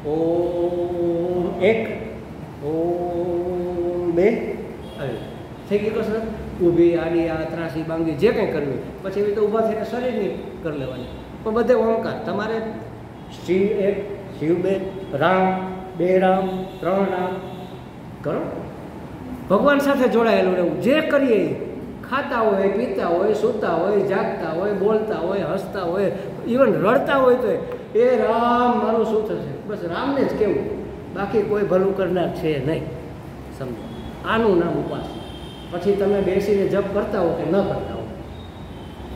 ઓમ એક, ઓમ બે, આવી થઈ ગઈ કસરત. ઊભી આડી આ ત્રાસી બાંગી જે કંઈ કરવી પછી એવી તો ઊભા થઈને શરીરની કરી લેવાની. પણ બધે ઓમકાર. તમારે શિવ એક, શિવ બે, રામ બે, રામ ત્રણ, રામ કરો. ભગવાન સાથે જોડાયેલું રહેવું. જે કરીએ ખાતા હોય, પીતા હોય, સૂતા હોય, જાગતા હોય, બોલતા હોય, હસતા હોય, ઇવન રડતા હોય તો એ રામ મારું શું થશે, બસ રામને જ કહેવું. બાકી કોઈ ભલું કરનાર છે નહીં. સમજો, આનું નામ ઉપાસના. પછી તમે બેસીને જપ કરતા હો કે ન કરતા હો,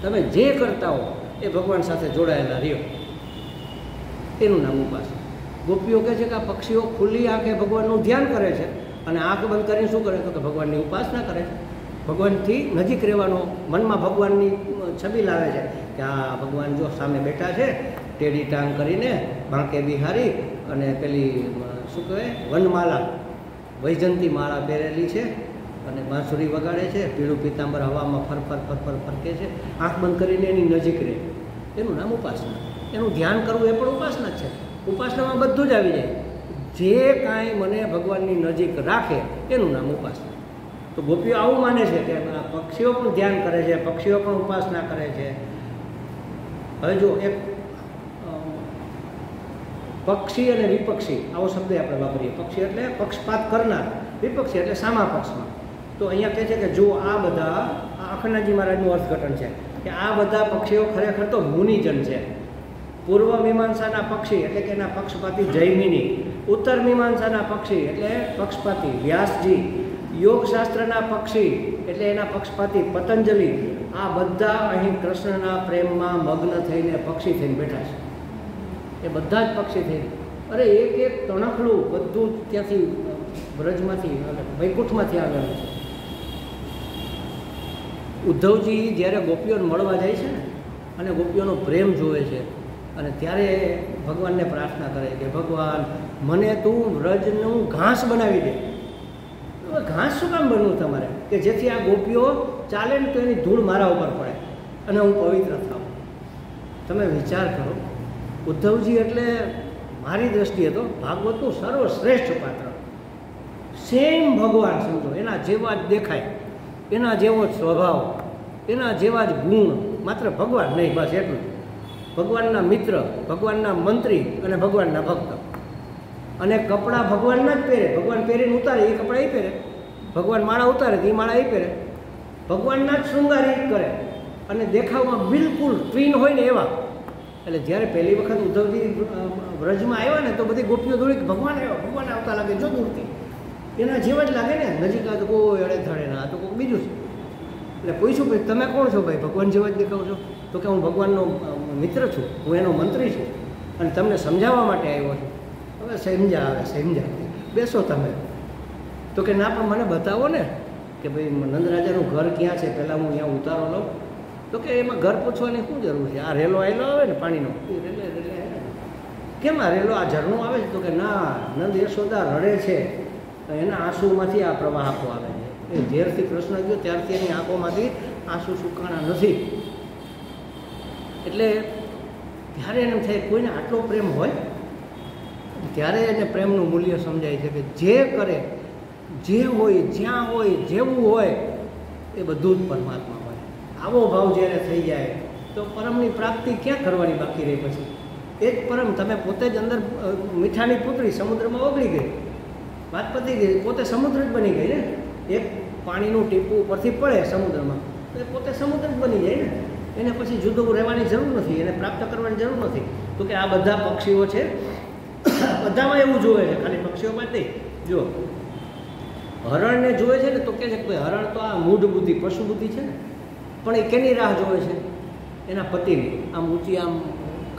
તમે જે કરતા હો એ ભગવાન સાથે જોડાયેલા રહ્યો, એનું નામ ઉપાસના. ગોપીઓ કહે છે કે આ પક્ષીઓ ખુલ્લી આંખે ભગવાનનું ધ્યાન કરે છે અને આંખ બંધ કરીને શું કરે તો કે ભગવાનની ઉપાસના કરે છે. ભગવાનથી નજીક રહેવાનો, મનમાં ભગવાનની છબી લાવે છે કે આ ભગવાન જો સામે બેઠા છે, ટેડી ટાંગ કરીને, બાંકે બિહારી અને પેલી શું કહેવાય વનમાલા, વૈજંતી માળા પહેરેલી છે અને બાંસુરી વગાડે છે, પીળું પીતાંબર હવામાં ફરફર ફરફર ફરકે છે. આંખ બંધ કરીને એની નજીક રહે, એનું નામ ઉપાસના. એનું ધ્યાન કરવું એ પણ ઉપાસના જ છે. ઉપાસનામાં બધું જ આવી જાય. જે કાંઈ મને ભગવાનની નજીક રાખે એનું નામ ઉપાસના. તો ગોપીઓ આવું માને છે કે પક્ષીઓ પણ ધ્યાન કરે છે, પક્ષીઓ પણ ઉપાસના કરે છે. હવે જો એક પક્ષી અને વિપક્ષી આવો શબ્દ આપણે વાપરીએ. પક્ષી એટલે પક્ષપાત કરનાર, વિપક્ષી એટલે સામા પક્ષમાં. તો અહીંયા કહે છે કે જો આ બધા, આ અખંડાજી મહારાજનું અર્થઘટન છે કે આ બધા પક્ષીઓ ખરેખર તો મુનિજન છે. પૂર્વ મીમાંસાના પક્ષી એટલે કે એના પક્ષપાતી જૈમિની, ઉત્તર મીમાંસાના પક્ષી એટલે પક્ષપાતી વ્યાસજી, યોગશાસ્ત્રના પક્ષી એટલે એના પક્ષપાતી પતંજલિ. આ બધા અહીં કૃષ્ણના પ્રેમમાં મગ્ન થઈને પક્ષી થઈને બેઠા છે. એ બધા જ પક્ષી થઈને, અરે એક એક તણખલું બધું ત્યાંથી બ્રજમાંથી વૈકુંઠમાંથી આવેલું છે. ઉદ્ધવજી જ્યારે ગોપીઓને મળવા જાય છે ને અને ગોપીઓનો પ્રેમ જોવે છે અને ત્યારે ભગવાનને પ્રાર્થના કરે કે ભગવાન મને તું વ્રજનું ઘાસ બનાવી દે. ઘાસ શું કામ બનવું તમારે? કે જેથી આ ગોપીઓ ચાલે ને તો એની ધૂળ મારા ઉપર પડે અને હું પવિત્ર થાઉં. તમે વિચાર કરો, ઉદ્ધવજી એટલે મારી દ્રષ્ટિએ તો ભાગવતનું સર્વશ્રેષ્ઠ પાત્ર. સેમ ભગવાન સમજો, એના જેવા જ દેખાય, એના જેવો જ સ્વભાવ, એના જેવા જ ગુણ, માત્ર ભગવાન નહીં, બસ એટલું. ભગવાનના મિત્ર, ભગવાનના મંત્રી અને ભગવાનના ભક્ત. અને કપડાં ભગવાનના જ પહેરે. ભગવાન પહેરીને ઉતારે એ કપડાં એ પહેરે, ભગવાન માળા ઉતારે તો એ માળા એ પહેરે, ભગવાનના જ શૃંગાર એ કરે. અને દેખાવમાં બિલકુલ ટ્વીન હોય ને એવા. એટલે જ્યારે પહેલી વખત ઉદ્ધવજી વ્રજમાં આવ્યા ને તો બધી ગોપીઓ દોડી ભગવાન આવ્યા, ભગવાન આવતા લાગે, જો દૂરથી એના જેવા જ લાગે ને. નજીક આવે તો કોઈ અડે ધડે ના, આ તો કોઈ બીજું છે. એટલે પૂછ્યું ભાઈ તમે કોણ છો? ભાઈ ભગવાન જેવા જ દેખાવ છો. તો કે હું ભગવાનનો મિત્ર છું, હું એનો મંત્રી છું અને તમને સમજાવવા માટે આવ્યો છું. હવે સમજા બેસો તમે. તો કે ના પણ મને બતાવો ને કે ભાઈ નંદરાજાનું ઘર ક્યાં છે, પહેલાં હું અહીંયા ઉતારો લઉં. તો કે એમાં ઘર પૂછવાની શું જરૂર છે? આ રેલો આવેલો આવે ને પાણીનો, એ રેલે કેમ આ રેલો આ ઝરણું આવે છે? તો કે ના, નંદ યશોદા રડે છે, એના આંસુમાંથી આ પ્રવાહ આપો આવે છે. એ ઝેરથી કૃષ્ણ ગયો ત્યારથી એની આંખોમાંથી આંસુ સુકાણા નથી. એટલે ત્યારે એને થાય કોઈને આટલો પ્રેમ હોય, ત્યારે એને પ્રેમનું મૂલ્ય સમજાય છે કે જે કરે, જે હોય, જ્યાં હોય, જેવું હોય એ બધું જ પરમાત્મા હોય. આવો ભાવ જ્યારે થઈ જાય તો પરમની પ્રાપ્તિ ક્યાં કરવાની બાકી રહી? પછી એ જ પરમ. તમે પોતે જ અંદર મીઠાની પુત્રી સમુદ્રમાં ઓગળી ગઈ, વાત પતી ગઈ, પોતે સમુદ્ર જ બની ગઈ ને. એક પાણીનું ટીપું ઉપરથી પડે સમુદ્રમાં તો એ પોતે સમુદ્ર જ બની જાય ને. એને પછી જુદું રહેવાની જરૂર નથી, એને પ્રાપ્ત કરવાની જરૂર નથી. તો કે આ બધા પક્ષીઓ છે, બધામાં એવું જોવે છે, ખાલી પક્ષીઓમાં જ નહીં. જો હરણને જોવે છે ને તો કહે છે કે ભાઈ હરણ તો આ મૂઢ બુદ્ધિ, પશુ બુદ્ધિ છે ને, પણ એ કેની રાહ જોવે છે? એના પતિની. આમ ઊંચી આમ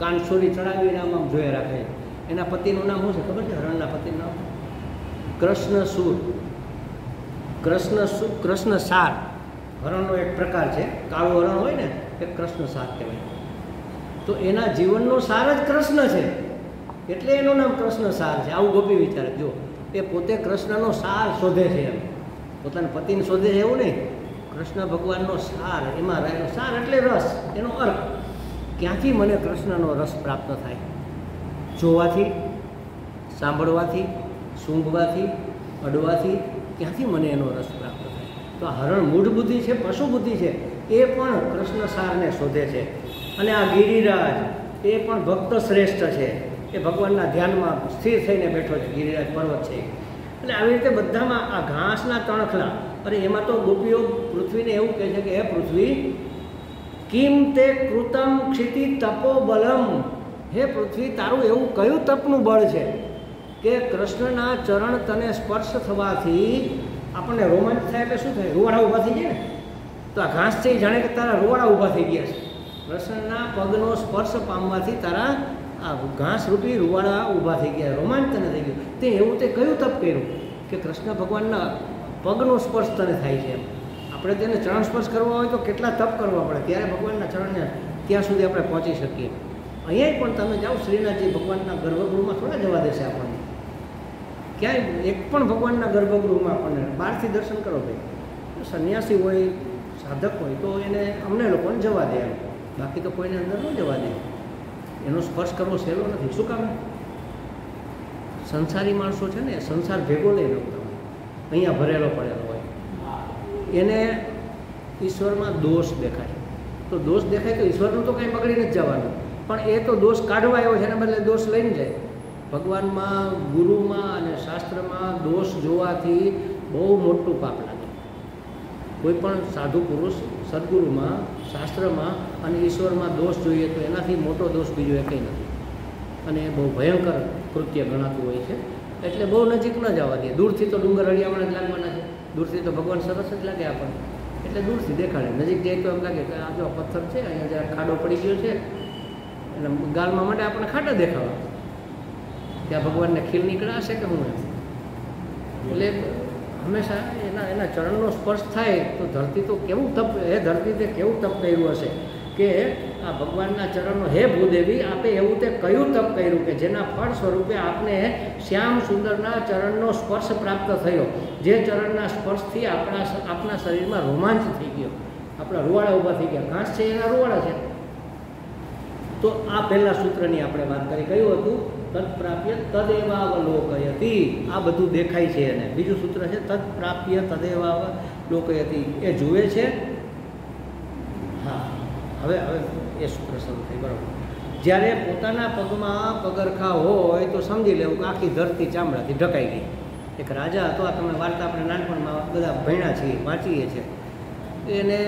કાનછોરી ચડાવીને આમ જોયા રાખે છે. એના પતિનું નામ શું છે ખબર છે? હરણના પતિનું નામ કૃષ્ણસૂર. કૃષ્ણસાર હરણનો એક પ્રકાર છે. કાળું હરણ હોય ને એ કૃષ્ણસાર કહેવાય. તો એના જીવનનો સાર જ કૃષ્ણ છે, એટલે એનું નામ કૃષ્ણસાર છે. આવું ગોપી વિચારે. જો એ પોતે કૃષ્ણનો સાર શોધે છે, એમ પોતાના પતિને શોધે છે એવું નહીં. કૃષ્ણ ભગવાનનો સાર, એમાં રહેલો સાર એટલે રસ. એનો અર્થ ક્યાંથી મને કૃષ્ણનો રસ પ્રાપ્ત થાય? જોવાથી, સાંભળવાથી, સૂંઘવાથી, અડવાથી ક્યાંથી મને એનો રસ પ્રાપ્ત થાય? તો આ હરણ મૂઢ બુદ્ધિ છે, પશુ બુદ્ધિ છે, એ પણ કૃષ્ણ સારને શોધે છે. અને આ ગિરિરાજ એ પણ ભક્ત શ્રેષ્ઠ છે, એ ભગવાનના ધ્યાનમાં સ્થિર થઈને બેઠો છે. ગિરિરાજ પર્વત છે. એટલે આવી રીતે બધામાં આ ઘાસના તણખલા. અરે એમાં તો ગોપીઓ પૃથ્વીને એવું કહે છે કે હે પૃથ્વી, કિમ તે કૃતમ ક્ષિતિ તપો બલમ. હે પૃથ્વી, તારું એવું કયું તપનું બળ છે કે કૃષ્ણના ચરણ તને સ્પર્શ થવાથી આપણને રોમાંચ થાય? એટલે શું થાય? રૂવાડા ઊભા થઈ જાય ને. તો આ ઘાસ છે એ જાણે કે તારા રૂવાડા ઊભા થઈ ગયા છે. કૃષ્ણના પગનો સ્પર્શ પામવાથી તારા આ ઘાસ રૂપી રૂવાડા ઊભા થઈ ગયા, રોમાંચ તને થઈ ગયું. તે એવું તે કયું તપ કર્યું કે કૃષ્ણ ભગવાનના પગનો સ્પર્શ તને થાય છે? આપણે તેને ચરણ સ્પર્શ કરવો હોય તો કેટલા તપ કરવા પડે, ત્યારે ભગવાનના ચરણને ત્યાં સુધી આપણે પહોંચી શકીએ. અહીંયા પણ તમે જાઓ, શ્રીનાથજી ભગવાનના ગર્ભગૃહમાં થોડા જવા દેશે આપણને? ક્યાંય એક પણ ભગવાનના ગર્ભગૃહમાં આપણને બહારથી દર્શન કરો ભાઈ. સંન્યાસી હોય, સાધક હોય તો એને અમને લોકોને જવા દે, બાકી તો કોઈને અંદર ન જવા દે. એનો સ્પર્શ કરવો સહેલો નથી. શું કામ? સંસારી માણસો છે ને, સંસાર ભેગો લઈ રહેતા હોય, અહીંયા ભરેલો પડેલો હોય, એને ઈશ્વરમાં દોષ દેખાય. તો દોષ દેખાય તો ઈશ્વરનું તો કંઈ બગડી નથી જવાનું, પણ એ તો દોષ કાઢવા આવ્યો છે, એના બદલે દોષ લઈને જાય. ભગવાનમાં, ગુરુમાં અને શાસ્ત્રમાં દોષ જોવાથી બહુ મોટું પાપ લાગે. કોઈ પણ સાધુ પુરુષ સદગુરુમાં, શાસ્ત્રમાં અને ઈશ્વરમાં દોષ જોઈએ તો એનાથી મોટો દોષ બીજો એ કંઈ નથી. અને એ બહુ ભયંકર કૃત્ય ગણાતું હોય છે. એટલે બહુ નજીક ન જવા દે. દૂરથી તો ડુંગર હળિયામણા જ લાગવાના છે, દૂરથી તો ભગવાન સરસ જ લાગે આપણને, એટલે દૂરથી દેખાડે. નજીક જાય તો એમ લાગે કે આ જો પથ્થર છે, અહીંયા જ્યાં ખાડો પડી ગયો છે, એટલે ગાલમાં માટે આપણને ખાડા દેખાવા, ત્યાં ભગવાનને ખીલ નીકળ્યા હશે કે હું એમ. એટલે હંમેશા એના ચરણનો સ્પર્શ થાય તો ધરતી તો કેવું તપ, હે ધરતી તે કેવું તપ કર્યું હશે કે આ ભગવાનના ચરણનો, હે ભૂદેવી, આપે એવું તે કયું તપ કર્યું કે જેના ફળ સ્વરૂપે આપને શ્યામ સુંદરના ચરણનો સ્પર્શ પ્રાપ્ત થયો, જે ચરણના સ્પર્શથી આપણા શરીરમાં રોમાંચ થઈ ગયો, આપણા રૂવાડા ઊભા થઈ ગયા. ઘાસ છે એના રૂવાડા છે. તો આ પહેલા સૂત્રની આપણે વાત કરી. કયું હતું? તત્પ્રાપ્ય તદેવાવલોકયતી. આ બધું દેખાય છે એને. બીજું સૂત્ર છે તત્પ્રાપ્ય તદેવાવલોકયતી. એ જુએ છે. હા, હવે એ સૂત્ર શરૂ થઈ. બરાબર. જ્યારે પોતાના પગમાં પગરખા હોય તો સમજી લેવું કે આખી ધરતી ચામડાથી ઢકાઈ ગઈ. એક રાજા હતો, આ તમે વાર્તા આપણે નાનપણમાં બધા ભણ્યા છીએ, વાંચીએ છીએ. એને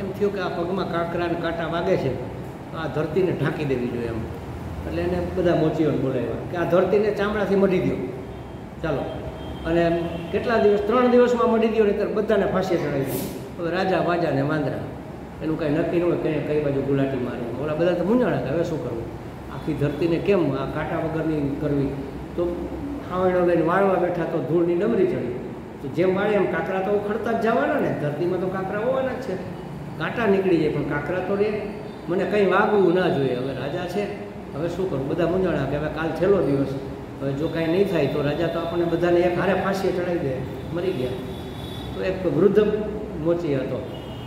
એમ થયું કે આ પગમાં કાંકરા અને કાંટા વાગે છે, આ ધરતીને ઢાંકી દેવી જોઈએ એમ. એટલે એને બધા મોચીઓને બોલાવ્યા કે આ ધરતીને ચામડાથી મઢી દો, ચાલો. અને કેટલા દિવસ? 3 દિવસમાં મઢી દો, નહીં બધાને ફાંસીએ ચડાવી દો. હવે રાજા વાજા ને વાંદરા, એનું કાંઈ નક્કી ન હોય કઈ બાજુ ગુલાટી મારી. ઓલા બધા તો મૂંઝાણા કે હવે શું કરવું, આખી ધરતીને કેમ આ કાંટા વગરની કરવી. તો હાવણો લઈને વાળવા બેઠા તો ધૂળની ડમરી ચડી. તો જેમ વાળે એમ કાંકરા તો ઉખડતા જ જવાના ને, ધરતીમાં તો કાંકરા હોવાના જ છે. કાંટા નીકળી જાય પણ કાંકરા તો રે. મને કંઈ વાગવું ના જોઈએ. હવે રાજા છે, હવે શું કરું? બધા મૂંઝાણા કે હવે કાલ છેલ્લો દિવસ, હવે જો કાંઈ નહીં થાય તો રાજા તો આપણને બધાને એક હારે ફાંસીએ ચડાવી દે. મરી ગયા. તો એક વૃદ્ધ મોચી હતો.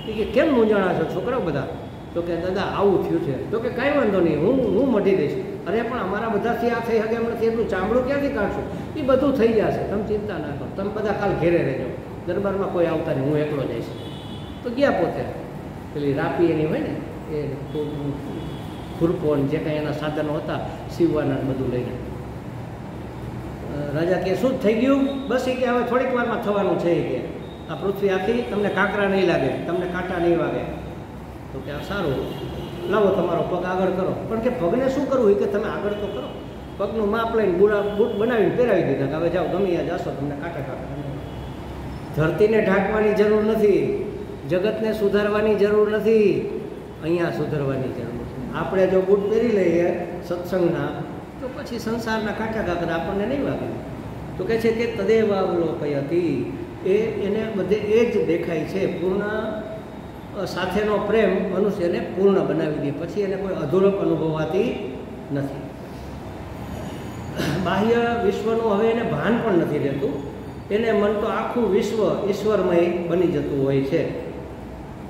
એ કે કેમ મૂંઝાણા છો છોકરાઓ બધા? તો કે દાદા આવું થયું છે. તો કે કાંઈ વાંધો નહીં, હું મઢી દઈશ. અરે પણ અમારા બધાથી આ થઈ શકે એમ નથી, એટલું ચામડું ક્યાંથી કાઢશું? એ બધું થઈ જશે, તમે ચિંતા ના કરો, તમે બધા કાલ ઘેરે રહેજો, દરબારમાં કોઈ આવતા નહીં, હું એકલો જઈશ. તો ગયા પોતે. પેલી રાપી એની હોય ને, એ ખુરપો જે કાંઈ એના સાધનો હતા સીવવાના બધું લઈને. રાજા કે શું થઈ ગયું? બસ એ કે હવે થોડીક વારમાં થવાનું છે. એ કે આ પૃથ્વી આખી તમને કાંકરા નહીં લાગે, તમને કાંટા નહીં વાગે. તો કે આ સારું, લાવો તમારો પગ આગળ કરો. પણ કે પગને શું કરવું? એ કે તમે આગળ તો કરો. પગનું માપ લઈને બૂટ બનાવીને પહેરાવી દીધા કે હવે જાઓ, ગમે ત્યાં જાશો તમને કાંટા. ધરતીને ઢાંકવાની જરૂર નથી, જગતને સુધારવાની જરૂર નથી, અહીંયા સુધારવાની જરૂર છે. આપણે જો બૂટ પહેરી લઈએ સત્સંગના, તો પછી સંસારના કાંટા કાંકરા આપણને નહીં વાગે. તો કહે છે કે તદેવાવલોકયતી, એને બધે એ જ દેખાય છે. પૂર્ણ સાથેનો પ્રેમ મનુષ્યને પૂર્ણ બનાવી દે, પછી એને કોઈ અધૂરપ અનુભવાતી નથી. બાહ્ય વિશ્વનું હવે એને ભાન પણ નથી રહેતું. એને મન તો આખું વિશ્વ ઈશ્વરમય બની જતું હોય છે.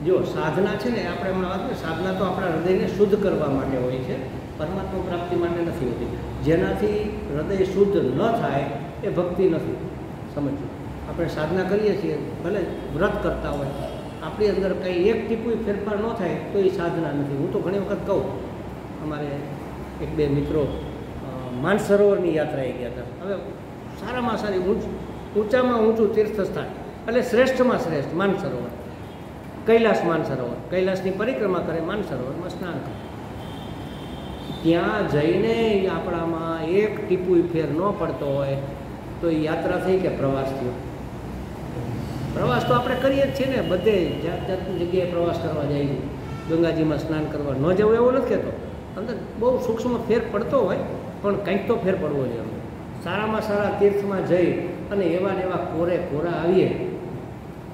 જો સાધના છે ને, આપણે હમણાં વાત કરીએ, સાધના તો આપણા હૃદયને શુદ્ધ કરવા માટે હોય છે. પરમાત્મા પ્રાપ્તિ માટે નથી હોતી. જેનાથી હૃદય શુદ્ધ ન થાય એ ભક્તિ નથી. સમજો, આપણે સાધના કરીએ છીએ, ભલે વ્રત કરતા હોય, આપણી અંદર કંઈ એક ટીપું ફેરફાર ન થાય તો એ સાધના નથી. હું તો ઘણી વખત કહું, અમારે એક બે મિત્રો માનસરોવરની યાત્રાએ ગયા હતા. હવે સારામાં સારી ઊંચામાં ઊંચું તીર્થસ્થાન એટલે શ્રેષ્ઠમાં શ્રેષ્ઠ માનસરોવર, કૈલાસ માનસરોવર. કૈલાસની પરિક્રમા કરે, માનસરોવરમાં સ્નાન કરે. ત્યાં જઈને આપણામાં એક ટીપું ફેર ન પડતો હોય તો એ યાત્રા થઈ કે પ્રવાસ થયો? પ્રવાસ તો આપણે કરીએ જ છીએ ને, બધે જાત જાતની જગ્યાએ પ્રવાસ કરવા જાય છે. ગંગાજીમાં સ્નાન કરવા ન જવું એવું નથી કહેતો, અંદર બહુ સૂક્ષ્મ ફેર પડતો હોય, પણ કંઈક તો ફેર પડવો જોઈએ. સારામાં સારા તીર્થમાં જઈ અને એવા ને એવા કોરા આવીએ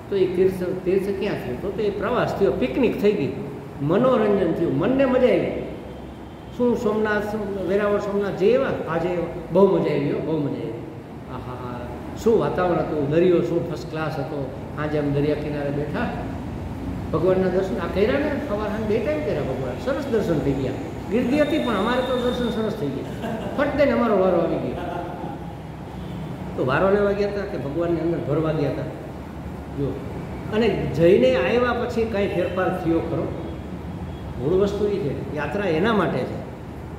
તો એ તીર્થ ક્યાં થયું? તો એ પ્રવાસ થયો, પિકનિક થઈ ગઈ, મનોરંજન થયું, મનને મજા આવી. શું સોમનાથ, વેરાવળ સોમનાથ જે એવા આજે બહુ મજા આવી, બહુ મજા આવી. આહા, શું વાતાવરણ હતું, દરિયો શું ફર્સ્ટ ક્લાસ હતો. આજે આમ દરિયા કિનારે બેઠા, ભગવાનના દર્શન આ કર્યા ને, સવાર સાંજ 2 ટાઈમ કર્યા ભગવાન, સરસ દર્શન થઈ ગયા. ગીર્દી હતી પણ અમારે તો દર્શન સરસ થઈ ગયા. ફટ દઈને અમારો વારો આવી ગયો. તો વારો લેવા ગયા હતા કે ભગવાનની અંદર ભરવા ગયા હતા? જો, અને જઈને આવ્યા પછી કાંઈ ફેરફાર થયો ખરો? મૂળ વસ્તુ એ છે, યાત્રા એના માટે છે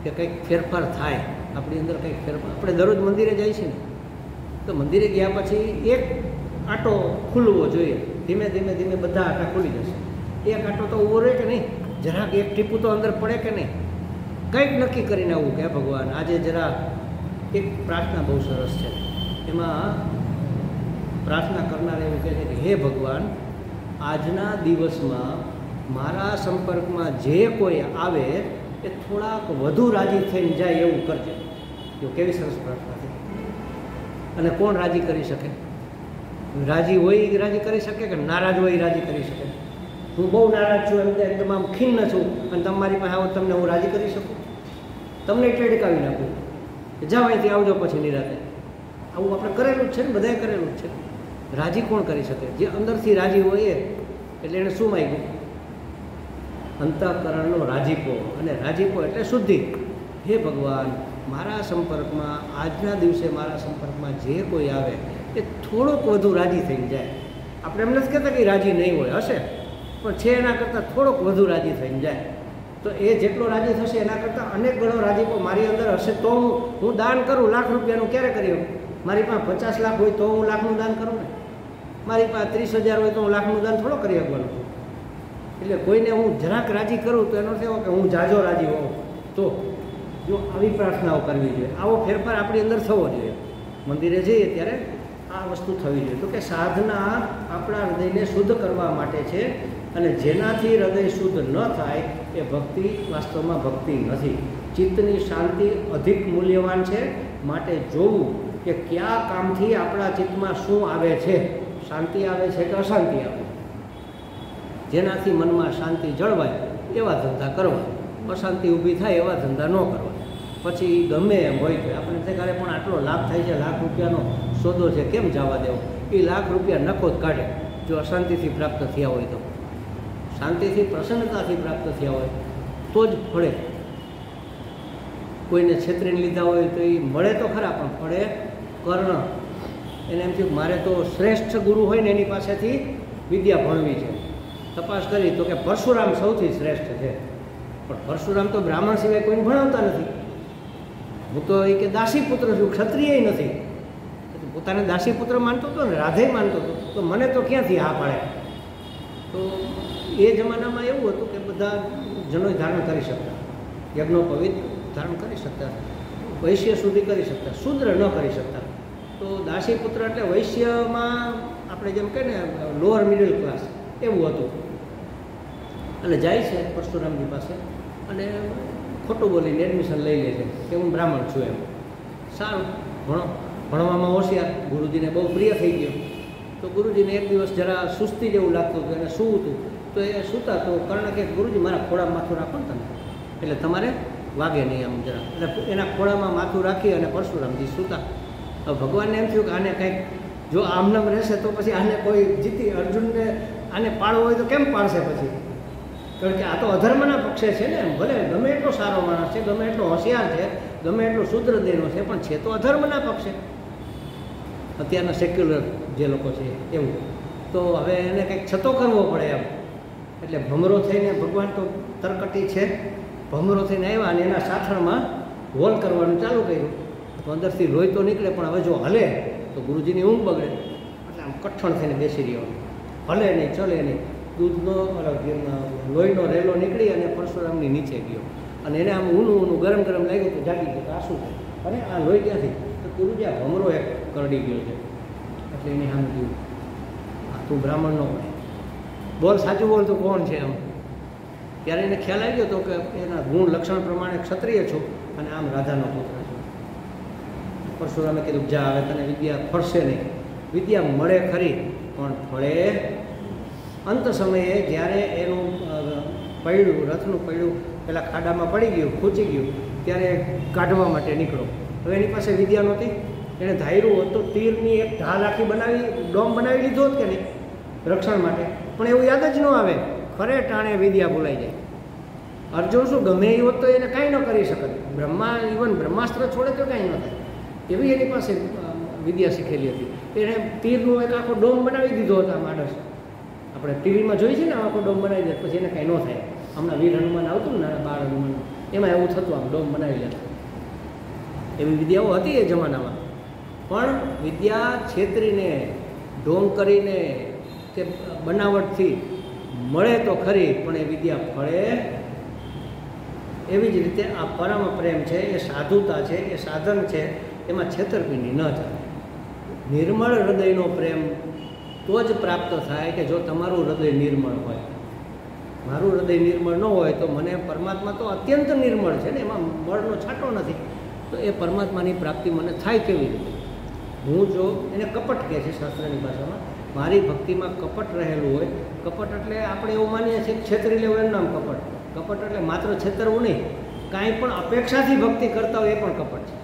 કે કંઈક ફેરફાર થાય આપણી અંદર, કંઈક ફેરફાર. આપણે દરરોજ મંદિરે જાય છે ને, તો મંદિરે ગયા પછી એક આંટો ખુલવો જોઈએ. ધીમે ધીમે ધીમે બધા આંટા ખુલી જશે. એક આંટો તો ઊભો રહે કે નહીં? જરાક એક ટીપું તો અંદર પડે કે નહીં? કંઈક નક્કી કરીને આવું કે ભગવાન આજે જરા. એક પ્રાર્થના બહુ સરસ છે, એમાં પ્રાર્થના કરનાર એવું કહે છે કે હે ભગવાન, આજના દિવસમાં મારા સંપર્કમાં જે કોઈ આવે એ થોડાક વધુ રાજી થઈને જાય એવું કરજે. જો કેવી સરસ પ્રાર્થના છે. અને કોણ રાજી કરી શકે? રાજી હોય એ રાજી કરી શકે કે નારાજ હોય એ રાજી કરી શકે? હું બહુ નારાજ છું, એકદમ આમ ખિન્ન છું, અને તમારી પાસે આવો તમને હું રાજી કરી શકું? તમને એટલે ટેકાવી નાખું કે જાઓ અહીંથી આવજો પછી નિરાતે. આવું આપણે કરેલું જ છે ને, બધાએ કરેલું જ છે. રાજી કોણ કરી શકે? જે અંદરથી રાજી હોય એ. એટલે એણે શું માગ્યું? અંતઃકરણનો રાજીપો. અને રાજીપો એટલે શુદ્ધિ. હે ભગવાન, મારા સંપર્કમાં આજના દિવસે મારા સંપર્કમાં જે કોઈ આવે એ થોડોક વધુ રાજી થઈને જાય. આપણે એમ નથી કહેતા કે રાજી નહીં હોય, હશે, પણ છે એના કરતાં થોડોક વધુ રાજી થઈને જાય. તો એ જેટલો રાજી થશે એના કરતાં અનેક ગણો રાજીપો મારી અંદર હશે તો હું દાન કરું. લાખ રૂપિયાનું ક્યારે કર્યું? મારી પાસે 50 લાખ હોય તો હું લાખનું દાન કરું ને. મારી પાસે 30,000 હોય તો હું લાખનું દાન થોડો કરી શકવાનું છું. એટલે કોઈને હું જરાક રાજી કરું તો એનો એવો કે હું જાજો રાજી હોઉં. તો જો આવી પ્રાર્થનાઓ કરવી જોઈએ, આવો ફેરફાર આપણી અંદર થવો જોઈએ. મંદિરે જઈએ ત્યારે આ વસ્તુ થવી જોઈએ. તો કે સાધના આપણા હૃદયને શુદ્ધ કરવા માટે છે, અને જેનાથી હૃદય શુદ્ધ ન થાય એ ભક્તિ વાસ્તવમાં ભક્તિ નથી. ચિત્તની શાંતિ અધિક મૂલ્યવાન છે. માટે જોવું કે કયા કામથી આપણા ચિત્તમાં શું આવે છે, શાંતિ આવે છે કે અશાંતિ આવે. જેનાથી મનમાં શાંતિ જળવાય એવા ધંધા કરવા, અશાંતિ ઊભી થાય એવા ધંધા ન કરવા. પછી ગમે એમ હોય તો આપણે ત્યારે પણ આટલો લાભ થાય છે, લાખ રૂપિયાનો સોદો છે, કેમ જવા દેવો? એ લાખ રૂપિયા નખો જ કાઢે જો અશાંતિથી પ્રાપ્ત થયા હોય તો. શાંતિથી, પ્રસન્નતાથી પ્રાપ્ત થયા હોય તો જ ફળે. કોઈને છેતરીને લીધા હોય તો એ મળે તો ખરા, પણ ફળે કર્ણ. એને એમ થયું મારે તો શ્રેષ્ઠ ગુરુ હોય ને એની પાસેથી વિદ્યા ભણવી છે. તપાસ કરી તો કે પરશુરામ સૌથી શ્રેષ્ઠ છે. પણ પરશુરામ તો બ્રાહ્મણ સિવાય કોઈને ભણાવતા નથી. હું તો એ કે દાસી પુત્ર છું, ક્ષત્રિય નથી. પોતાને દાસી પુત્ર માનતો હતો ને, રાધે માનતો હતો, તો મને તો ક્યાંથી હા પાડે? તો એ જમાનામાં એવું હતું કે બધા જનોય ધારણ કરી શકતા, યજ્ઞોપવિત ધારણ કરી શકતા, વૈશ્ય સુધી કરી શકતા, શૂદ્ર ન કરી શકતા. તો દાસી પુત્ર એટલે વૈશ્યમાં આપણે જેમ કહે ને લોઅર મિડલ ક્લાસ એવું હતું. અને જાય છે પરશુરામજી પાસે અને ખોટું બોલીને એડમિશન લઈ લે છે કે હું બ્રાહ્મણ છું એમ. સારું, ભણવામાં હોશિયાર, ગુરુજીને બહુ પ્રિય થઈ ગયો. તો ગુરુજીને એક દિવસ જરા સુસ્તી જેવું લાગતું હતું, એને શું હતું તો એ સૂતા. તો કર્ણ કે ગુરુજી મારા ખોળામાં માથું રાખો ને તમે, એટલે તમારે વાગે નહીં આમ જરા. એટલે એના ખોળામાં માથું રાખી અને પરશુરામજી સૂતા. હવે ભગવાનને એમ થયું કે આને કંઈક જો આમનામ રહેશે તો પછી આને કોઈ જીતી અર્જુનને આને પાડવો હોય તો કેમ પાડશે પછી? કારણ કે આ તો અધર્મના પક્ષે છે ને. ભલે ગમે એટલો સારો માણસ છે, ગમે એટલો હોશિયાર છે, ગમે એટલો શુદ્ર દેનો છે, પણ છે તો અધર્મના પક્ષે. અત્યારના સેક્યુલર જે લોકો છે એવું. તો હવે એને કંઈક છતો કરવો પડે એમ. એટલે ભમરો થઈને ભગવાન તો તરકટી છે, ભમરો થઈને આવ્યા અને એના સાથળમાં હોલ કરવાનું ચાલુ કર્યું. તો અંદરથી લોહી તો નીકળે, પણ હવે જો હલે તો ગુરુજીની ઊંઘ બગડે. એટલે આમ કઠણ થઈને બેસી રહ્યો, હલે નહીં, ચલે નહીં. દૂધનો લોહીનો રેલો નીકળી અને પરશુરામની નીચે ગયો અને એને આમ ઊનું ગરમ ગરમ લાગ્યું તો જાગી ગયો. આ શું છે? અને આ લોહી ક્યાંથી? તો ગુરુજી આ ભમરો એક કરડી ગયો છે. એટલે એને આમ કહ્યું, તું બ્રાહ્મણ ન હોય, બોલ સાચું બોલ, તું કોણ છે? આમ ત્યારે એને ખ્યાલ આવી ગયો તો કે એના ગુણ લક્ષણ પ્રમાણે ક્ષત્રિય છો અને આમ રાધાનો પુત્ર છો. પરશુરામે કીધું, જા, હવે તને વિદ્યા ફળશે નહીં. વિદ્યા મળે ખરી પણ ફળે અંત સમયે. જ્યારે એનું પૈડું, રથનું પૈડું પેલા ખાડામાં પડી ગયું, ખૂંચી ગયું, ત્યારે કાઢવા માટે નીકળો. હવે એની પાસે વિદ્યા નહોતી. એણે ધાર્યું હતું તીરની એક ઢાલ આખી બનાવી, ડોમ બનાવી લીધો હોત કે નહીં રક્ષણ માટે, પણ એવું યાદ જ ન આવે. ખરે ટાણે વિદ્યા ભૂલાઈ જાય. અર્જુન શું ગમે એ હોત તો એને કાંઈ ન કરી શકત. ઇવન બ્રહ્માસ્ત્ર છોડે તો કાંઈ ન થાય એવી એની પાસે વિદ્યા શીખેલી હતી. એણે તીરનું એક આખો ડોમ બનાવી દીધો હતો. માણસ આપણે ટીવીમાં જોઈ છે ને, આખો ડોમ બનાવી દે, પછી એને કાંઈ ન થાય. હમણાં વીર હનુમાન આવતું ને, નાના બાળ હનુમાન, એમાં એવું થતું, આમ ડોમ બનાવી લેતા. એવી વિદ્યાઓ હતી એ જમાનામાં. પણ વિદ્યા છેતરીને, ઢોંગ કરીને કે બનાવટથી મળે તો ખરી, પણ એ વિદ્યા ફળે. એવી જ રીતે આ પરમ પ્રેમ છે, એ સાધુતા છે, એ સાધન છે, એમાં છેતરપિંડી ન થાય. નિર્મળ હૃદયનો પ્રેમ તો જ પ્રાપ્ત થાય કે જો તમારું હૃદય નિર્મળ હોય. મારું હૃદય નિર્મળ ન હોય તો મને પરમાત્મા તો અત્યંત નિર્મળ છે ને, એમાં મળનો છાંટો નથી. તો એ પરમાત્માની પ્રાપ્તિ મને થાય કેવી રીતે? હું જો એને કપટ કહે છે શાસ્ત્રની ભાષામાં. મારી ભક્તિમાં કપટ રહેલું હોય. કપટ એટલે આપણે એવું માનીએ છીએ છેતરી લેવું એનું નામ કપટ. કપટ એટલે માત્ર છેતરવું નહીં, કાંઈ પણ અપેક્ષાથી ભક્તિ કરતા હોય એ પણ કપટ છે.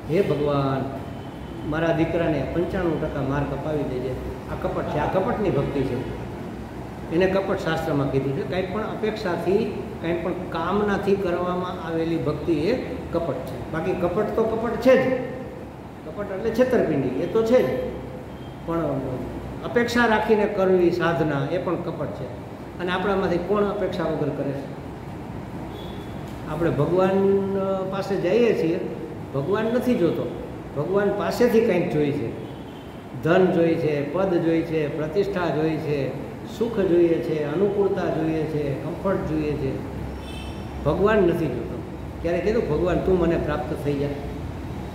હે ભગવાન, મારા દીકરાને 95% માર્ક અપાવી દેજે, આ કપટ છે, આ કપટની ભક્તિ છે. એને કપટ શાસ્ત્રમાં કીધું છે. કાંઈ પણ અપેક્ષાથી, કાંઈ પણ કામનાથી કરવામાં આવેલી ભક્તિ એ કપટ છે. બાકી કપટ તો કપટ છે જ. કપટ એટલે છેતરપિંડી, એ તો છે જ. પણ અપેક્ષા રાખીને કરવી સાધના એ પણ કપટ છે. અને આપણામાંથી કોણ અપેક્ષા વગર કરે છે? આપણે ભગવાન પાસે જઈએ છીએ, ભગવાન નથી જોતો, ભગવાન પાસેથી કંઈક જોઈ છે. ધન જોઈ છે, પદ જોઈ છે, પ્રતિષ્ઠા જોઈ છે, સુખ જોઈએ છે, અનુકૂળતા જોઈએ છે, કમ્ફર્ટ જોઈએ છે. ભગવાન નથી જોતો. ક્યારે કીધું ભગવાન તું મને પ્રાપ્ત થઈ જાય?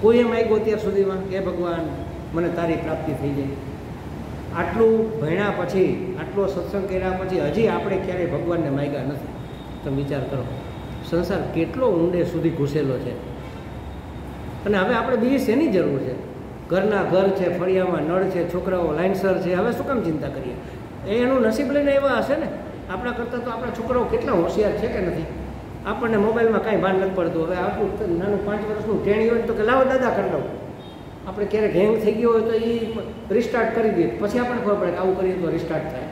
કોઈએ માગ્યું અત્યાર સુધીમાં કે ભગવાન મને તારી પ્રાપ્તિ થઈ જાય? આટલું ભણ્યા પછી, આટલો સત્સંગ કર્યા પછી હજી આપણે ક્યારેય ભગવાનને માગ્યા નથી. તમે વિચાર કરો, સંસાર કેટલો ઊંડે સુધી ઘૂસેલો છે. અને હવે આપણે બીજી શેની જરૂર છે? ઘરના ઘર છે, ફળિયામાં નળ છે, છોકરાઓ લાઇનસર છે, હવે શું કામ ચિંતા કરીએ? એનું નસીબ લઈને એવા હશે ને. આપણા કરતાં તો આપણા છોકરાઓ કેટલા હોશિયાર છે કે નથી? આપણને મોબાઈલમાં કાંઈ ભાન નથી પડતું. હવે આપણું નાનું 5 વર્ષનું ટેણી હોય તો કે લાવો દાદા કરી દઉં. આપણે ક્યારેક હેંગ થઈ ગયો હોય તો એ રિસ્ટાર્ટ કરી દઈએ, પછી આપણને ખબર પડે કે આવું કરીએ તો રિસ્ટાર્ટ થાય.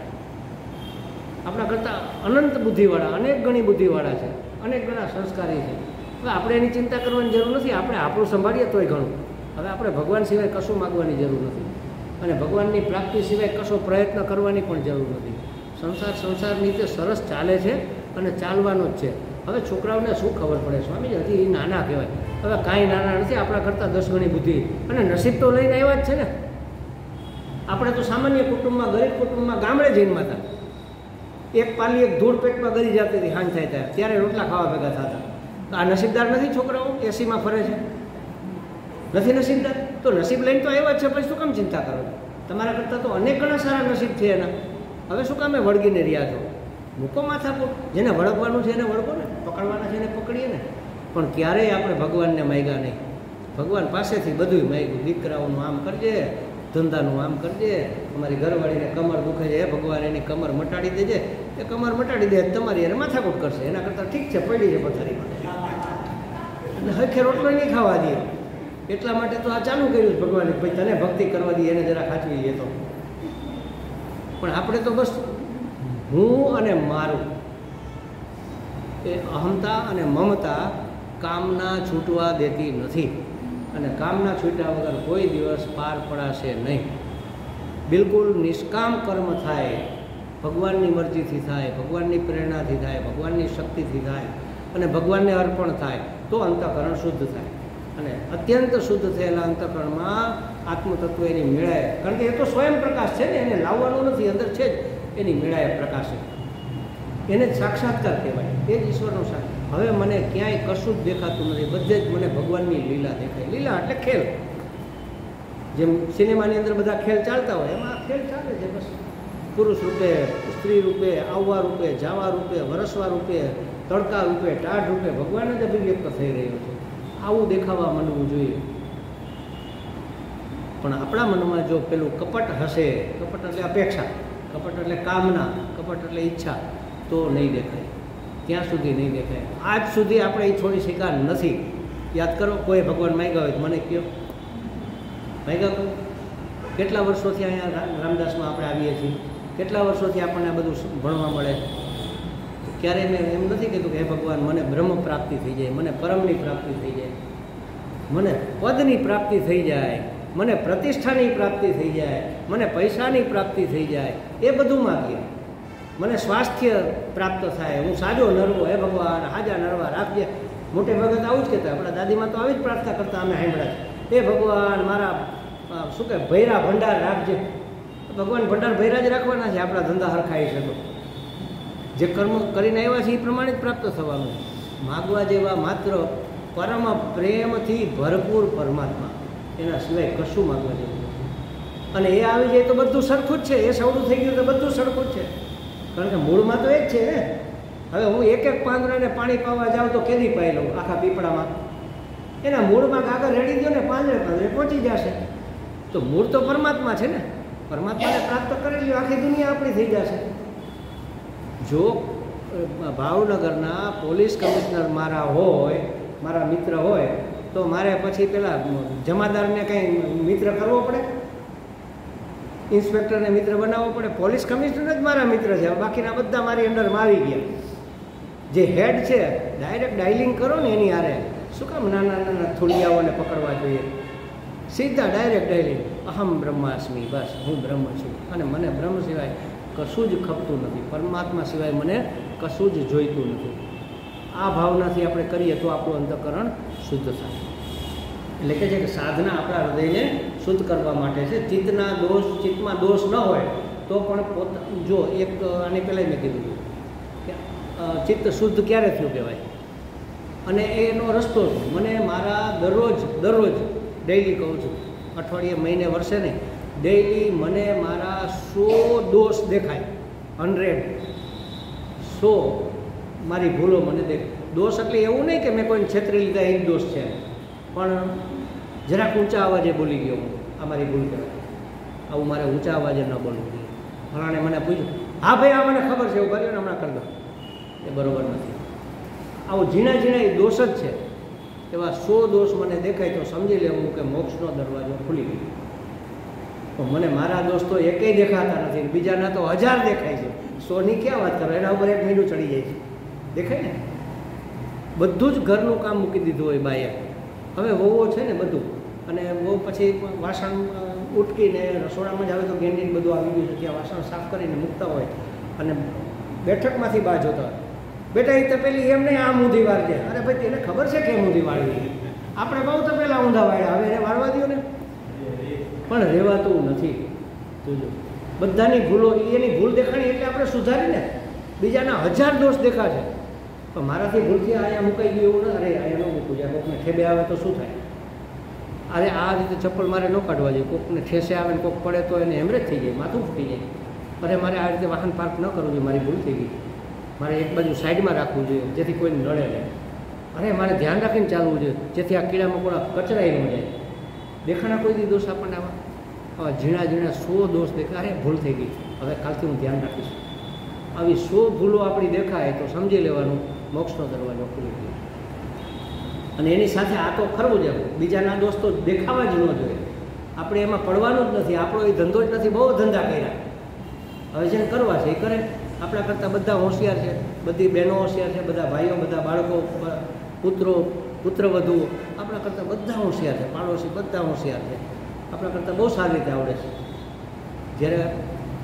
આપણા કરતાં અનંત બુદ્ધિવાળા, અનેક ગણી બુદ્ધિવાળા છે, અનેક ગણા સંસ્કારી છે. હવે આપણે એની ચિંતા કરવાની જરૂર નથી. આપણે આપણું સંભાળીએ તોય ઘણું. હવે આપણે ભગવાન સિવાય કશું માગવાની જરૂર નથી, અને ભગવાનની પ્રાપ્તિ સિવાય કશો પ્રયત્ન કરવાની પણ જરૂર નથી. સંસારની રીતે સરસ ચાલે છે અને ચાલવાનો જ છે. હવે છોકરાઓને શું ખબર પડે? સ્વામી હજી એ નાના કહેવાય. હવે કાંઈ નાના નથી, આપણા કરતાં 10 ગણી બુદ્ધિ અને નસીબ તો લઈને આવ્યા જ છે ને. આપણે તો સામાન્ય કુટુંબમાં, ગરીબ કુટુંબમાં ગામડે જન્મતા હતા. એક પાલી એક ધૂળ પેટમાં ગરી જતી હતી, હાંજ થાય ત્યારે રોટલા ખાવા ભેગા થતા. તો આ નસીબદાર નથી છોકરાઓ? એસીમાં ફરે છે, નથી નસીબદાર? તો નસીબ લઈને તો આવ્યા જ છે, પછી શું કામ ચિંતા કરો? તમારા કરતાં તો અનેક ઘણા સારા નસીબ છે એના. હવે શું કામે વળગીને રહ્યા છો? મૂકો માથાકૂટ. જેને વળગવાનું છે એને વળગો ને, પકડવાના છે એને પકડીએ ને. પણ ક્યારેય આપણે ભગવાનને માગ્યા નહીં. ભગવાન પાસેથી બધું માગ્યું. દીકરાઓનું આમ કરજે, ધંધાનું આમ કરજે, અમારી ઘરવાળીને કમર દુખે છે, હે ભગવાન એની કમર મટાડી દેજે. એ કમર મટાડી દે, તમારી એને માથાકૂટ કરશે. એના કરતાં ઠીક છે, પડી છે પથારીમાં, અને હરખે રોટલો નહીં ખાવા દે. એટલા માટે તો આ ચાલુ કર્યું છે ભગવાને, ભાઈ તને ભક્તિ કરવા દઈએ, એને જરા ખાચવી દે. તો પણ આપણે તો બસ હું અને મારું, એ અહમતા અને મમતા કામના છૂટવા દેતી નથી, અને કામના છૂટ્યા વગર કોઈ દિવસ પાર પડાશે નહીં. બિલકુલ નિષ્કામ કર્મ થાય, ભગવાનની મરજીથી થાય, ભગવાનની પ્રેરણાથી થાય, ભગવાનની શક્તિથી થાય અને ભગવાનને અર્પણ થાય તો અંતઃકરણ શુદ્ધ થાય. અને અત્યંત શુદ્ધ થયેલા અંતઃકરણમાં આત્મતત્વ એની મેળાએ, કારણ કે એ તો સ્વયં પ્રકાશ છે ને, એને લાવવાનું નથી, અંદર છે જ એની મેળાએ પ્રકાશિત, એને જ સાક્ષાત્કાર કહેવાય, એ જ ઈશ્વરનો સાક્ષાત. હવે મને ક્યાંય કશું જ દેખાતું નથી, બધે જ મને ભગવાનની લીલા દેખાય. લીલા એટલે ખેલ, જેમ સિનેમાની અંદર બધા ખેલ ચાલતા હોય એમાં ખેલ ચાલે છે. બસ પુરુષ રૂપે, સ્ત્રી રૂપે, આવવા રૂપે, જાવા રૂપે, વરસવા રૂપે, તડકા રૂપે, ટાઢ રૂપે ભગવાન જ અભિવ્યક્ત થઈ રહ્યો છે. આવું દેખાવા માંડવું જોઈએ. પણ આપણા મનમાં જો પેલું કપટ હશે, કપટ એટલે અપેક્ષા, કપટ એટલે કામના, કપટ એટલે ઈચ્છા, તો નહીં દેખાય, ત્યાં સુધી નહીં દેખાય. આજ સુધી આપણે એ છોડી શક્યા નથી. યાદ કરો, કોઈ ભગવાન માંગ્યા હોય તો મને કહો, માંગ્યા કોઈ? કેટલા વર્ષોથી અહીંયા રામદાસમાં આપણે આવીએ છીએ, કેટલા વર્ષોથી આપણને આ બધું ભણવા મળે. ક્યારેય મેં એમ નથી કીધું કે હે ભગવાન મને બ્રહ્મ પ્રાપ્તિ થઈ જાય, મને પરમની પ્રાપ્તિ થઈ જાય, મને પદની પ્રાપ્તિ થઈ જાય, મને પ્રતિષ્ઠાની પ્રાપ્તિ થઈ જાય, મને પૈસાની પ્રાપ્તિ થઈ જાય, એ બધું માગીએ. મને સ્વાસ્થ્ય પ્રાપ્ત થાય, હું સાજો નરવો, હે ભગવાન હાજા નરવા રાખજે. મોટે ભગત આવું જ કહેતા, આપણા દાદીમાં તો આવી જ પ્રાર્થના કરતા અમે સાંભળ્યા છે. હે ભગવાન મારા શું કહે ભૈરા ભંડાર રાખજે. ભગવાન ભંડાર ભૈરા જ રાખવાના છે, આપણા ધંધા હરખાઈ છે તો જે કર્મ કરીને આવ્યા છે એ પ્રમાણે જ પ્રાપ્ત થવાનું. માગવા જેવા માત્ર પરમ પ્રેમથી ભરપૂર પરમાત્મા, એના સિવાય કશું માગવા જેવું. અને એ આવી જાય તો બધું સરખું જ છે, એ સવડું થઈ ગયું તો બધું સરખું જ છે, કારણ કે મૂળમાં તો એ જ છે ને. હવે હું એક એક પાંદડાને પાણી પાવા જાઉં તો કેદી પાઈ લઉં આખા પીપળામાં? એના મૂળમાં કાગળ રેડી દો ને, પાંદડે પાંદડે પહોંચી જશે. તો મૂળ તો પરમાત્મા છે ને, પરમાત્માને પ્રાપ્ત કરી લ્યો, આખી દુનિયા આપણી થઈ જશે. જો ભાવનગરના પોલીસ કમિશનર મારા હોય, મારા મિત્ર હોય, તો મારે પછી પેલા જમાદારને કંઈ મિત્ર કરવો પડે, ઇન્સ્પેક્ટરને મિત્ર બનાવવો પડે? પોલીસ કમિશનર જ મારા મિત્ર છે, બાકીના બધા મારી અંડરમાં આવી ગયા. જે હેડ છે ડાયરેક્ટ ડાયલિંગ કરો ને એની હારે, શું કામ નાના નાના થોડિયાઓને પકડવા જોઈએ? સીધા ડાયરેક્ટ ડાયલિંગ, અહમ બ્રહ્માસ્મિ, બસ હું બ્રહ્મ છું અને મને બ્રહ્મ સિવાય કશું જ ખપતું નથી, પરમાત્મા સિવાય મને કશું જ જોઈતું નથી. આ ભાવનાથી આપણે કરીએ તો આપણું અંતઃકરણ શુદ્ધ થાય. એટલે કે છે કે સાધના આપણા હૃદયને શુદ્ધ કરવા માટે છે. ચિત્તમાં દોષ ન હોય તો પણ જો એક આની પહેલાં મેં કીધું કે ચિત્ત શુદ્ધ ક્યારે થયું કહેવાય, અને એનો રસ્તો મને મારા દરરોજ ડેઈલી કહું છું, અઠવાડિયે, મહિને, વર્ષે નહીં, ડેઈલી મને મારા 100 દોષ દેખાય. 100 મારી ભૂલો મને દેખાય. દોષ એટલે એવું નહીં કે મેં કોઈને છેતરી લીધા એ જ દોષ છે, પણ જરાક ઊંચા અવાજે બોલી ગયો હું, આ મારી ભૂલ કહેવાય. આવું મારે ઊંચા અવાજે ન બોલવું જોઈએ. ફલાણે મને પૂછ્યું, હા ભાઈ આ મને ખબર છે, એવું કર્યું ને હમણાં કરી દો, એ બરાબર નથી. આવું ઝીણા ઝીણા એ દોષ જ છે. એવા 100 દોષ મને દેખાય તો સમજી લેવું કે મોક્ષનો દરવાજો ખુલી ગયો. તો મને મારા દોષ તો એકેય દેખાતા નથી, બીજાના તો 1000 દેખાય છે. 100ની ક્યાં વાત કરો, એના ઉપર એક મીંડું ચડી જાય છે, દેખાય ને. બધું જ ઘરનું કામ મૂકી દીધું હોય બાએ. હવે વહુઓ છે ને બધું, અને વહુ પછી વાસણ ઉટકીને રસોડામાં જ આવે તો ગેંડીને બધું આવી ગયું છે, ત્યાં વાસણ સાફ કરીને મૂકતા હોય, અને બેઠકમાંથી બહાર જોતા હોય, બેટા એ તો પેલી એમ નહીં આમ ઊંધી વાળજે. અરે ભાઈ તેને ખબર છે કેમ ઊંધી વાળવી, આપણે બહુ તો પહેલાં ઊંધા વાળ્યા, હવે એને વાળવા દો ને. પણ રહેવાતું નથી. જોજો બધાની ભૂલો, એની ભૂલ દેખાણી એટલે આપણે સુધારીને, બીજાના 1000 દોષ દેખાશે, પણ મારાથી ભૂલથી અહીંયા મુકાઈ ગયું એવું ને, અરે અહીંયા ન મૂકવું જાય, કોકને ઠેબે આવે તો શું થાય? અરે આ રીતે ચપ્પલ મારે ન કાઢવા જોઈએ, કોકને ઠેસે આવે ને કોક પડે તો એને હેમરેજ થઈ જાય, માથું ફૂટી જાય. અરે મારે આ રીતે વાહન પાર્ક ન કરવું જોઈએ, મારી ભૂલ થઈ ગઈ, મારે એક બાજુ સાઈડમાં રાખવું જોઈએ જેથી કોઈને નડે નહીં. અરે મારે ધ્યાન રાખીને ચાલવું જોઈએ જેથી આ કીડા મકોડા કચરાઈ ન જાય. દેખાણા કોઈ દી દોષ આપણને આવા ઝીણા 100 દોષ દેખાય, અરે ભૂલ થઈ ગઈ, હવે કાલથી હું ધ્યાન રાખીશ. આવી 100 ભૂલો આપણી દેખાય તો સમજી લેવાનું મોક્ષનો દરવાજો ખુલી ગયો. અને એની સાથે આ તો ખરવું જ, બીજાના દોષ તો દેખાવા જ ન જોઈએ. આપણે એમાં પડવાનું જ નથી, આપણો એ ધંધો જ નથી. બહુ ધંધા કર્યા, હવે જેને કરવા છે એ કરે. આપણા કરતાં બધા હોશિયાર છે, બધી બહેનો હોશિયાર છે, બધા ભાઈઓ, બધા બાળકો, પુત્રો, પુત્રવધુઓ આપણા કરતાં બધા હોશિયાર છે, પાડોશી બધા હોશિયાર છે, આપણા કરતાં બહુ સારી રીતે આવડે છે. જ્યારે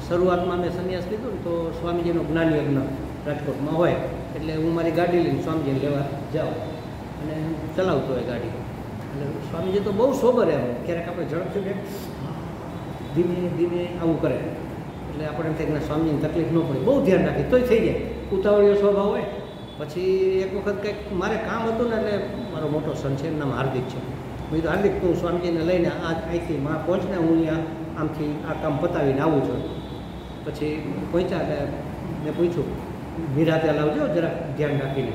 શરૂઆતમાં મેં સંન્યાસ લીધો ને તો સ્વામીજીનો જ્ઞાન યજ્ઞ રાજકોટમાં હોય એટલે હું મારી ગાડી લઈને સ્વામીજીને લેવા જાઉં અને ચલાવતો હોય ગાડી. એટલે સ્વામીજી તો બહુ સોબર એમ, ક્યારેક આપણે ઝડપથી બે ધીમે ધીમે આવું કરે એટલે આપણે એમ થાય કે સ્વામીજીની તકલીફ ન પડે, બહુ ધ્યાન રાખી તોય થઈ જાય. ઉતાવળીયો સ્વભાવ હોય. પછી એક વખત કંઈક મારે કામ હતું ને એટલે મારો મોટો સન છે, એનું નામ હાર્દિક છે. મેં કીધું હાર્દિક તું સ્વામીજીને લઈને અહીંથી માં પહોંચને, હું અહીંયા આમથી આ કામ પતાવીને આવું છું. પછી પહોંચ્યા એટલે મેં પૂછ્યું નિરાતે લાવજો જરાક ધ્યાન રાખીને.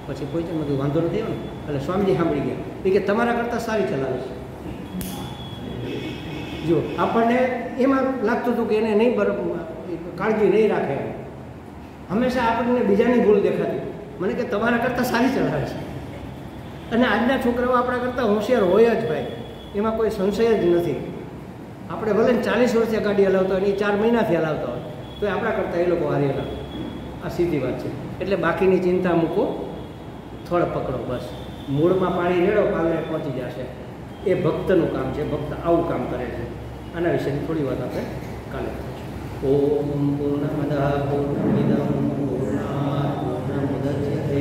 પછી પહોંચ્યા બધું વાંધો નથી આવ્યો ને એટલે સ્વામીજી સાંભળી ગયા એ કે તમારા કરતાં સારી ચલાવે છે. જો આપણને એમાં લાગતું હતું કે એને નહીં બરાબર કાળજી નહીં રાખે, હંમેશા આપણને બીજાની ભૂલ દેખાતી. મને કે તમારા કરતાં સારી ચલાવે છે. અને આજના છોકરાઓ આપણા કરતાં હોશિયાર હોય જ ભાઈ, એમાં કોઈ સંશય જ નથી. આપણે ભલે 40 વર્ષથી ગાડી હલાવતા હોય, એ 4 મહિનાથી હલાવતા હોય તો આપણા કરતાં એ લોકો હારી હલાવે. આ સીધી વાત છે. એટલે બાકીની ચિંતા મૂકો, થોડ પકડો, બસ મૂળમાં પાણી રેડો, પાલને પહોંચી જશે. એ ભક્તનું કામ છે, ભક્ત આવું કામ કરે છે. આના વિશેની થોડી વાત આપણે કાલે કરીશું. ઓમ પૂર્ણમદ પૂર્ણમિદં પૂર્ણાત પૂર્ણમુદચ્યતે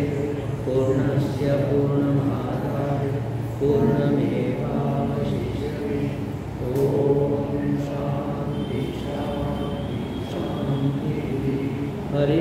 પૂર્ણસ્ય પૂર્ણમાદાય પૂર્ણમેવાવશિષ્યતે. ઓમ શાંતિ શાંતિ શાંતિ. હરિ